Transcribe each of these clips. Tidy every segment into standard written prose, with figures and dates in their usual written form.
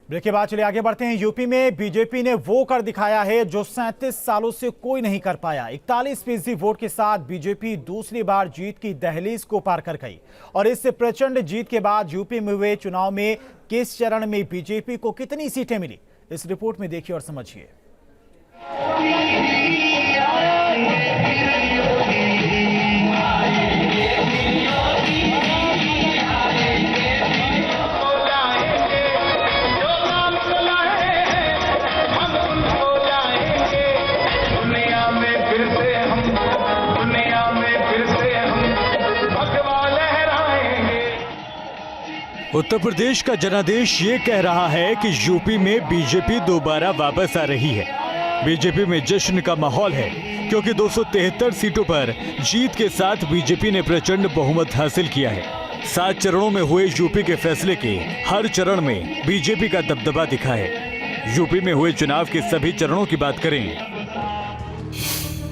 Break के बाद चलिए आगे बढ़ते हैं। यूपी में बीजेपी ने वो कर दिखाया है जो 37 सालों से कोई नहीं कर पाया। 41% वोट के साथ बीजेपी दूसरी बार जीत की दहलीज को पार कर गई। और इस प्रचंड जीत के बाद यूपी में हुए चुनाव में किस चरण में बीजेपी को कितनी सीटें मिली, इस रिपोर्ट में देखिए और समझिए। उत्तर प्रदेश का जनादेश ये कह रहा है कि यूपी में बीजेपी दोबारा वापस आ रही है। बीजेपी में जश्न का माहौल है क्योंकि 273 सीटों पर जीत के साथ बीजेपी ने प्रचंड बहुमत हासिल किया है। 7 चरणों में हुए यूपी के फैसले के हर चरण में बीजेपी का दबदबा दिखा है। यूपी में हुए चुनाव के सभी चरणों की बात करें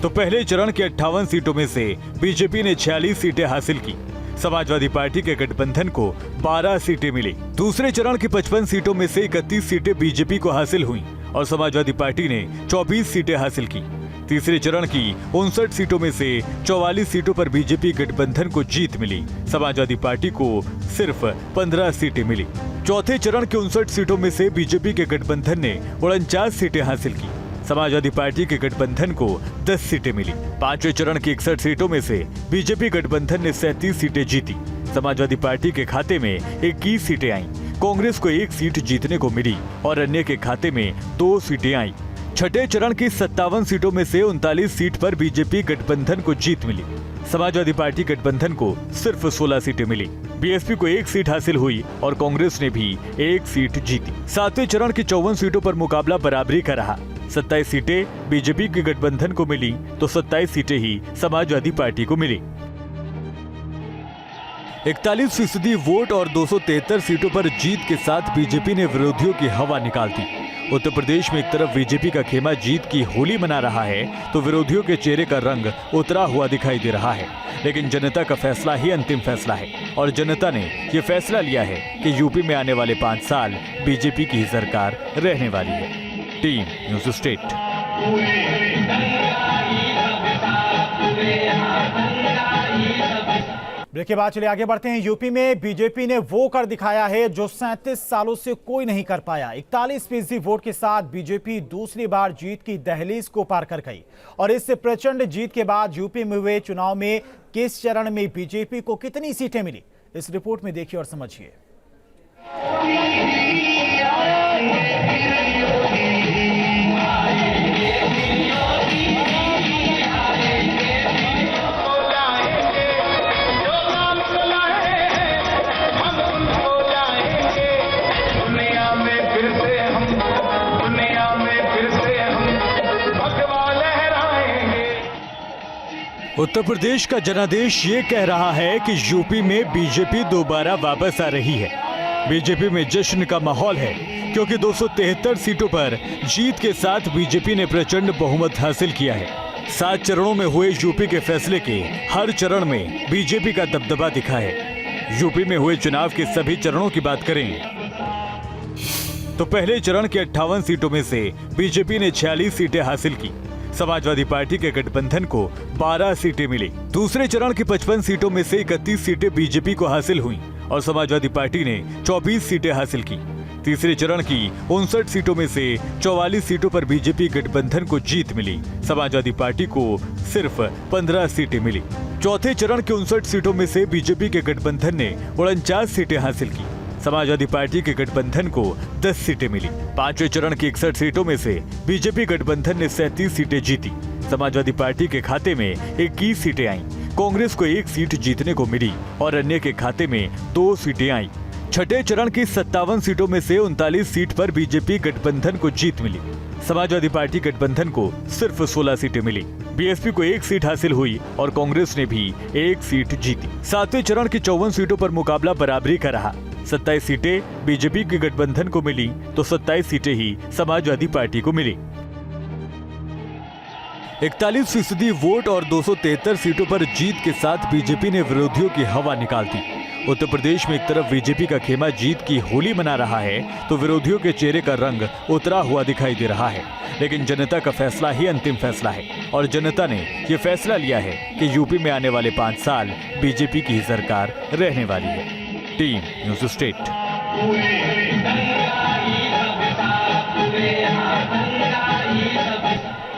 तो पहले चरण के 58 सीटों में से बीजेपी ने 46 सीटें हासिल की। समाजवादी पार्टी के गठबंधन को 12 सीटें मिली। दूसरे चरण की 55 सीटों में से 31 सीटें बीजेपी को हासिल हुई और समाजवादी पार्टी ने 24 सीटें हासिल की। तीसरे चरण की 59 सीटों में से 44 सीटों पर बीजेपी गठबंधन को जीत मिली। समाजवादी पार्टी को सिर्फ 15 सीटें मिली। चौथे चरण की 59 सीटों में से बीजेपी के गठबंधन ने 49 सीटें हासिल की। समाजवादी पार्टी के गठबंधन को 10 सीटें मिली। पांचवें चरण की 61 सीटों में से बीजेपी गठबंधन ने 37 सीटें जीती। समाजवादी पार्टी के खाते में 21 सीटें आईं। कांग्रेस को 1 सीट जीतने को मिली और अन्य के खाते में 2 सीटें आईं। छठे चरण की 57 सीटों में से 39 सीट पर बीजेपी गठबंधन को जीत मिली। समाजवादी पार्टी गठबंधन को सिर्फ 16 सीटें मिली। बीएसपी को 1 सीट हासिल हुई और कांग्रेस ने भी 1 सीट जीती। सातवें चरण की 54 सीटों पर मुकाबला बराबरी का रहा। 27 सीटें बीजेपी के गठबंधन को मिली तो 27 सीटें ही समाजवादी पार्टी को मिली। 41% वोट और 273 सीटों पर जीत के साथ बीजेपी ने विरोधियों की हवा निकाल दी। उत्तर प्रदेश में एक तरफ बीजेपी का खेमा जीत की होली मना रहा है तो विरोधियों के चेहरे का रंग उतरा हुआ दिखाई दे रहा है। लेकिन जनता का फैसला ही अंतिम फैसला है और जनता ने ये फैसला लिया है कि यूपी में आने वाले 5 साल बीजेपी की ही सरकार रहने वाली है। Team news state. ब्रेक के बाद चलिए आगे बढ़ते हैं। यूपी में बीजेपी ने वो कर दिखाया है जो 37 सालों से कोई नहीं कर पाया। 41% वोट के साथ बीजेपी दूसरी बार जीत की दहलीज को पार कर गई। और इस प्रचंड जीत के बाद यूपी में हुए चुनाव में किस चरण में बीजेपी को कितनी सीटें मिली, इस रिपोर्ट में देखिए और समझिए। उत्तर प्रदेश का जनादेश ये कह रहा है कि यूपी में बीजेपी दोबारा वापस आ रही है। बीजेपी में जश्न का माहौल है क्योंकि 273 सीटों पर जीत के साथ बीजेपी ने प्रचंड बहुमत हासिल किया है। 7 चरणों में हुए यूपी के फैसले के हर चरण में बीजेपी का दबदबा दिखा है। यूपी में हुए चुनाव के सभी चरणों की बात करें तो पहले चरण की 58 सीटों में से बीजेपी ने 46 सीटें हासिल की। समाजवादी पार्टी के गठबंधन को 12 सीटें मिली। दूसरे चरण की 55 सीटों में से 31 सीटें बीजेपी को हासिल हुई और समाजवादी पार्टी ने 24 सीटें हासिल की। तीसरे चरण की 59 सीटों में से 44 सीटों पर बीजेपी गठबंधन को जीत मिली। समाजवादी पार्टी को सिर्फ 15 सीटें मिली। चौथे चरण की 59 सीटों में से बीजेपी के गठबंधन ने 49 सीटें हासिल की। समाजवादी पार्टी के गठबंधन को 10 सीटें मिली। पांचवें चरण की 61 सीटों में से बीजेपी गठबंधन ने 37 सीटें जीती। समाजवादी पार्टी के खाते में 21 सीटें आईं। कांग्रेस को 1 सीट जीतने को मिली और अन्य के खाते में 2 सीटें आईं। छठे चरण की 57 सीटों में से 39 सीट पर बीजेपी गठबंधन को जीत मिली। समाजवादी पार्टी गठबंधन को सिर्फ 16 सीटें मिली। बीएसपी को 1 सीट हासिल हुई और कांग्रेस ने भी 1 सीट जीती। सातवें चरण की 54 सीटों पर मुकाबला बराबरी का रहा। 27 सीटें बीजेपी के गठबंधन को मिली तो 27 सीटें ही समाजवादी पार्टी को मिली। 41% वोट और 273 सीटों पर जीत के साथ बीजेपी ने विरोधियों की हवा निकाल दी। उत्तर प्रदेश में एक तरफ बीजेपी का खेमा जीत की होली मना रहा है तो विरोधियों के चेहरे का रंग उतरा हुआ दिखाई दे रहा है। लेकिन जनता का फैसला ही अंतिम फैसला है और जनता ने ये फैसला लिया है कि यूपी में आने वाले 5 साल बीजेपी की ही सरकार रहने वाली है। Team news state.